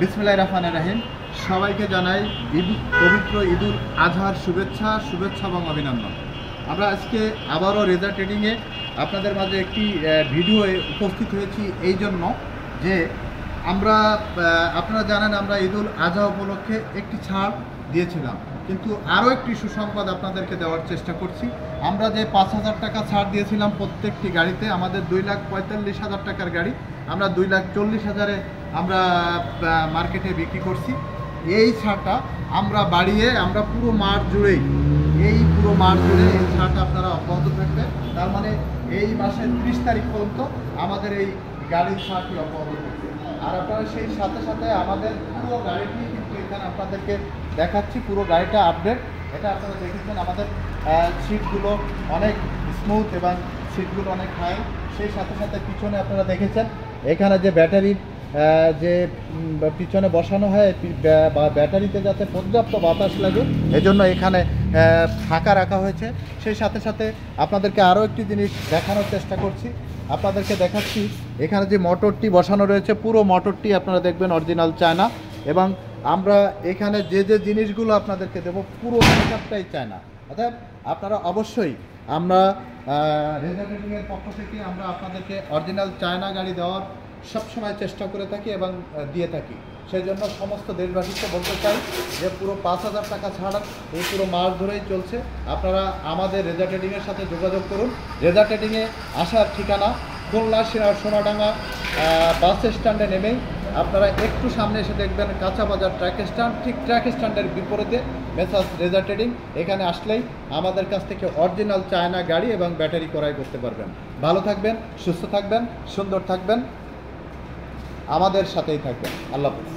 বিসমিল্লাহির রহমানির রহিম। সবাইকে জানাই পবিত্র ঈদুল আজহার শুভেচ্ছা এবং অভিনন্দন। আমরা আজকে আবারও রেজা ট্রেডিংয়ে আপনাদের মাঝে একটি ভিডিওয়ে উপস্থিত হয়েছি এই জন্য যে আপনারা জানেন আমরা ঈদুল আজহা উপলক্ষে একটি ছাড় দিয়েছিলাম, কিন্তু আরও একটি সুসংবাদ আপনাদেরকে দেওয়ার চেষ্টা করছি। আমরা যে 5,000 টাকা ছাড় দিয়েছিলাম প্রত্যেকটি গাড়িতে, আমাদের 2,45,000 টাকার গাড়ি আমরা 2,40,000-এ আমরা মার্কেটে বিক্রি করছি। এই ছাড়টা আমরা বাড়িয়ে আমরা পুরো মাস জুড়ে এই ছাড়টা আপনারা অব্যাহত থাকবে। তার মানে এই মাসের 30 তারিখ পর্যন্ত আমাদের এই গাড়ির ছাড়টি অব্যাহত থাকবে। আর আপনারা সেই সাথে সাথে আমাদের পুরো গাড়িটি কিন্তু এখানে আপনাদেরকে দেখাচ্ছি, পুরো গাড়িটা আপডেট। এটা আপনারা দেখেছেন আমাদের সিটগুলো অনেক স্মুথ এবং সিটগুলো অনেক হাই। সেই সাথে সাথে পিছনে আপনারা দেখেছেন এখানে যে ব্যাটারির যে পিছনে বসানো হয় বা ব্যাটারিতে যাতে পর্যাপ্ত বাতাস লাগে এজন্য এখানে ফাঁকা রাখা হয়েছে। সেই সাথে সাথে আপনাদেরকে আরও একটি জিনিস দেখানোর চেষ্টা করছি, আপনাদেরকে দেখাচ্ছি এখানে যে মোটরটি বসানো রয়েছে পুরো মোটরটি আপনারা দেখবেন অরিজিনাল চায়না, এবং আমরা এখানে যে যে জিনিসগুলো আপনাদেরকে দেবো পুরো সেটআপটাই চায়না। অর্থাৎ আপনারা অবশ্যই আমরা রেজা ট্রেডিংয়ের পক্ষ থেকে আমরা আপনাদেরকে অরিজিনাল চায়না গাড়ি দেওয়ার সবসময় চেষ্টা করে থাকি এবং দিয়ে থাকি। সেই জন্য সমস্ত দেশবাসীকে বলতে চাই যে পুরো 5,000 টাকা ছাড়া এই পুরো মাস ধরেই চলছে। আপনারা আমাদের রেজা ট্রেডিংয়ের সাথে যোগাযোগ করুন। রেজা ট্রেডিংয়ে আসার ঠিকানা খুলনা সোনাডাঙ্গা বাস স্ট্যান্ডে নেমেই আপনারা একটু সামনে এসে দেখবেন কাঁচা বাজার ট্রাক স্ট্যান্ড, ঠিক ট্রাক স্ট্যান্ডের বিপরীতে মেসার্স রেজা ট্রেডিং। এখানে আসলেই আমাদের কাছ থেকে অরিজিনাল চায়না গাড়ি এবং ব্যাটারি ক্রয় করতে পারবেন। ভালো থাকবেন, সুস্থ থাকবেন, সুন্দর থাকবেন, আমাদের সাথেই থাকবেন। আল্লাহ হাফেজ।